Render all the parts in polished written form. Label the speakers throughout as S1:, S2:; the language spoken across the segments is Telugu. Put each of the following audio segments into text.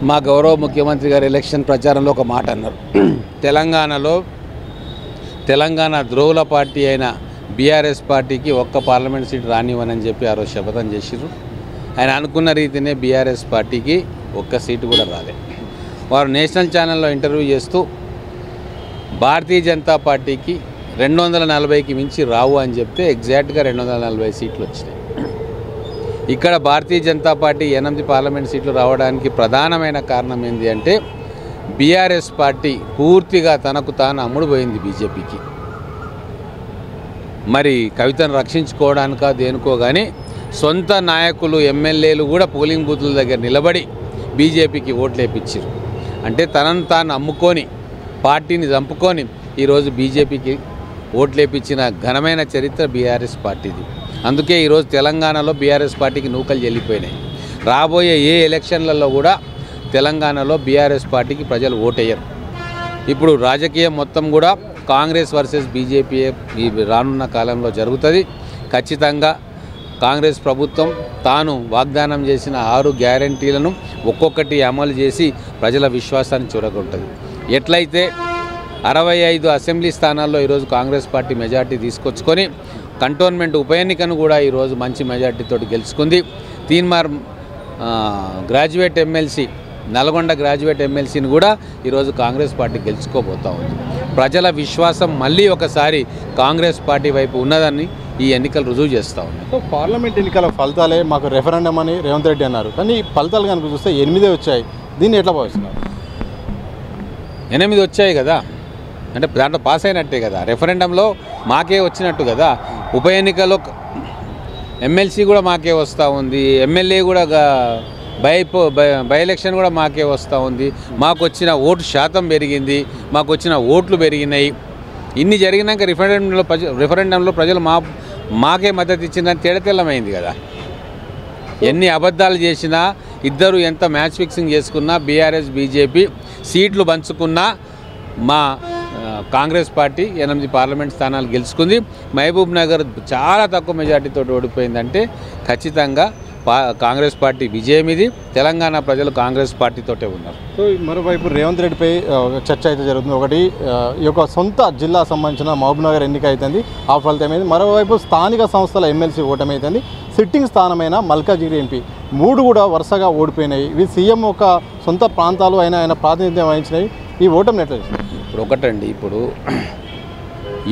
S1: మా గౌరవ ముఖ్యమంత్రి గారు ఎలక్షన్ ప్రచారంలో ఒక మాట అన్నారు. తెలంగాణ ద్రోవుల పార్టీ అయిన బీఆర్ఎస్ పార్టీకి ఒక్క పార్లమెంట్ సీట్ రానివ్వనని చెప్పి ఆ రోజు శపథం చేసిర్రు. ఆయన అనుకున్న రీతినే బీఆర్ఎస్ పార్టీకి ఒక్క సీటు కూడా రాలేదు. వారు నేషనల్ ఛానల్లో ఇంటర్వ్యూ చేస్తూ భారతీయ జనతా పార్టీకి 240కి మించి రావు అని చెప్తే ఎగ్జాక్ట్గా 240 సీట్లు వచ్చినాయి. ఇక్కడ భారతీయ జనతా పార్టీ 8 పార్లమెంట్ సీట్లు రావడానికి ప్రధానమైన కారణం ఏంటి అంటే బీఆర్ఎస్ పార్టీ పూర్తిగా తనకు తాను అమ్ముడుపోయింది బీజేపీకి. మరి కవితను రక్షించుకోవడానికా దేనికో కానీ సొంత నాయకులు ఎమ్మెల్యేలు కూడా పోలింగ్ బూతుల దగ్గర నిలబడి బీజేపీకి ఓట్లు వేయించారు. అంటే తనను తాను అమ్ముకొని పార్టీని చంపుకొని ఈరోజు బీజేపీకి ఓట్లు వేయించిన ఘనమైన చరిత్ర బీఆర్ఎస్ పార్టీది. అందుకే ఈరోజు తెలంగాణలో బీఆర్ఎస్ పార్టీకి నూకలు చెల్లిపోయినాయి. రాబోయే ఏ ఎలక్షన్లలో కూడా తెలంగాణలో బీఆర్ఎస్ పార్టీకి ప్రజలు ఓటేయరు. ఇప్పుడు రాజకీయం మొత్తం కూడా కాంగ్రెస్ వర్సెస్ బీజేపీ ఈ రానున్న కాలంలో జరుగుతుంది. ఖచ్చితంగా కాంగ్రెస్ ప్రభుత్వం తాను వాగ్దానం చేసిన 6 గ్యారంటీలను ఒక్కొక్కటి అమలు చేసి ప్రజల విశ్వాసాన్ని చూరగొంటుంది. ఎట్లయితే 65 అసెంబ్లీ స్థానాల్లో ఈరోజు కాంగ్రెస్ పార్టీ మెజార్టీ తీసుకొచ్చుకొని కంటోన్మెంట్ ఉప ఎన్నికను కూడా ఈరోజు మంచి మెజార్టీతో గెలుచుకుంది. Teenmar graduate MLC Nalgonda graduate ఎమ్మెల్సీని కూడా ఈరోజు కాంగ్రెస్ పార్టీ గెలుచుకోబోతూ ఉంది. ప్రజల విశ్వాసం మళ్ళీ ఒకసారి కాంగ్రెస్ పార్టీ వైపు ఉన్నదని ఈ ఎన్నికలు రుజువు చేస్తూ ఉన్నాయి.
S2: సో పార్లమెంట్ ఎన్నికల ఫలితాలే మాకు రెఫరెండం అని రేవంత్ రెడ్డి అన్నారు. కానీ ఫలితాలు కనుక చూస్తే 8 వచ్చాయి. దీన్ని ఎట్లా భావిస్తున్నారు?
S1: 8 వచ్చాయి కదా, అంటే దాంట్లో పాస్ అయినట్టే కదా. రెఫరెండంలో మాకే వచ్చినట్టు కదా. ఉప ఎన్నికల్లో ఎమ్మెల్సీ కూడా మాకే వస్తూ ఉంది, ఎమ్మెల్యే కూడా బై ఎలక్షన్ కూడా మాకే వస్తూ ఉంది. మాకు వచ్చిన ఓటు శాతం పెరిగింది, మాకు వచ్చిన ఓట్లు పెరిగినాయి. ఇన్ని జరిగినాక రిఫరెండంలో ప్రజలు మాకే మద్దతు ఇచ్చిందని తేడతెల్లమైంది కదా. ఎన్ని అబద్ధాలు చేసినా, ఇద్దరు ఎంత మ్యాచ్ ఫిక్సింగ్ చేసుకున్నా, బీఆర్ఎస్ బీజేపీ సీట్లు పంచుకున్నా మా కాంగ్రెస్ పార్టీ 8 పార్లమెంట్ స్థానాలు గెలుచుకుంది. మహబూబ్ నగర్ చాలా తక్కువ మెజార్టీతో ఓడిపోయిందంటే ఖచ్చితంగా కాంగ్రెస్ పార్టీ విజయం ఇది. తెలంగాణ ప్రజలు కాంగ్రెస్ పార్టీతోటే ఉన్నారు.
S2: సో మరోవైపు రేవంత్ రెడ్డిపై చర్చ అయితే జరుగుతుంది. ఒకటి ఈ యొక్క సొంత జిల్లా సంబంధించిన మహబూబ్ నగర్ ఎన్నిక అవుతుంది, ఆ ఫలితమైంది. మరోవైపు స్థానిక సంస్థల ఎమ్మెల్సీ ఓటమి అవుతుంది. సిట్టింగ్ స్థానమైన మల్కాజిగిరి ఎంపీ 3 కూడా వరుసగా ఓడిపోయినాయి. ఇవి సీఎం ఒక సొంత ప్రాంతాలు ఆయన ప్రాతినిధ్యం వహించినాయి. ఈ ఓటమి ఎట్లా చేసింది?
S1: ఇప్పుడు ఒకటండి, ఇప్పుడు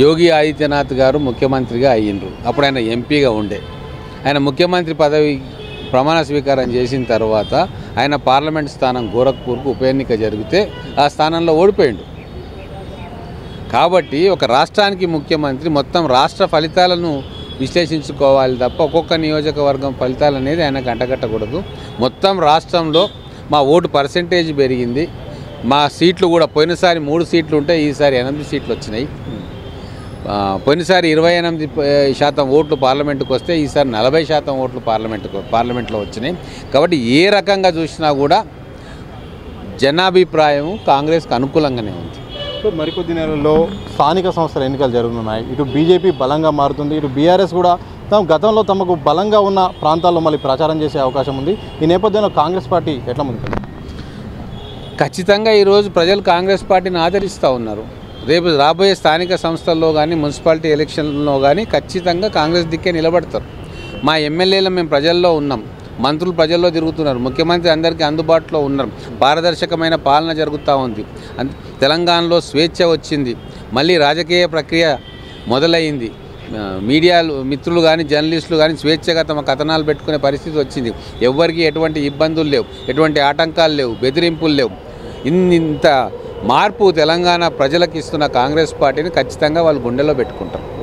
S1: యోగి ఆదిత్యనాథ్ గారు ముఖ్యమంత్రిగా అయ్యిండ్రు. అప్పుడు ఆయన ఎంపీగా ఉండే. ఆయన ముఖ్యమంత్రి పదవి ప్రమాణ స్వీకారం చేసిన తర్వాత ఆయన పార్లమెంట్ స్థానం గోరఖ్పూర్కు ఉప ఎన్నిక జరిగితే ఆ స్థానంలో ఓడిపోయిండు. కాబట్టి ఒక రాష్ట్రానికి ముఖ్యమంత్రి మొత్తం రాష్ట్ర ఫలితాలను విశ్లేషించుకోవాలి తప్ప ఒక్కొక్క నియోజకవర్గం ఫలితాలు అనేది ఆయనకు అంటగట్టకూడదు. మొత్తం రాష్ట్రంలో మా ఓటు పర్సెంటేజ్ పెరిగింది. మా సీట్లు కూడా పోయినసారి 3 సీట్లు ఉంటే ఈసారి 8 సీట్లు వచ్చినాయి. పోయినసారి 28% ఓట్లు పార్లమెంటుకు వస్తే ఈసారి 40% ఓట్లు పార్లమెంట్లో వచ్చినాయి. కాబట్టి ఏ రకంగా చూసినా కూడా జనాభిప్రాయం కాంగ్రెస్కి అనుకూలంగానే ఉంది.
S2: సో మరికొద్ది నెలల్లో స్థానిక సంస్థల ఎన్నికలు జరుగుతున్నాయి. ఇటు బీజేపీ బలంగా మారుతుంది, ఇటు బీఆర్ఎస్ కూడా గతంలో తమకు బలంగా ఉన్న ప్రాంతాల్లో మళ్ళీ ప్రచారం చేసే అవకాశం ఉంది. ఈ నేపథ్యంలో కాంగ్రెస్ పార్టీ ఎట్లా ముందుకు?
S1: ఖచ్చితంగా ఈరోజు ప్రజలు కాంగ్రెస్ పార్టీని ఆదరిస్తూ ఉన్నారు. రేపు రాబోయే స్థానిక సంస్థల్లో కానీ మున్సిపాలిటీ ఎలక్షన్లో కానీ ఖచ్చితంగా కాంగ్రెస్ దిక్కే నిలబడతారు. మా ఎమ్మెల్యేలు మేము ప్రజల్లో ఉన్నాం, మంత్రులు ప్రజల్లో తిరుగుతున్నారు, ముఖ్యమంత్రి అందరికీ అందుబాటులో ఉన్నారు. పారదర్శకమైన పాలన జరుగుతూ ఉంది. తెలంగాణలో స్వేచ్ఛ వచ్చింది, మళ్ళీ రాజకీయ ప్రక్రియ మొదలైంది. మీడియాలు మిత్రులు కానీ జర్నలిస్టులు కానీ స్వేచ్ఛగా తమ కథనాలు పెట్టుకునే పరిస్థితి వచ్చింది. ఎవ్వరికీ ఎటువంటి ఇబ్బందులు లేవు, ఎటువంటి ఆటంకాలు లేవు, బెదిరింపులు లేవు. ఇంత మార్పు తెలంగాణ ప్రజలకు ఇస్తున్న కాంగ్రెస్ పార్టీని ఖచ్చితంగా వాళ్ళు గుండెలో పెట్టుకుంటారు.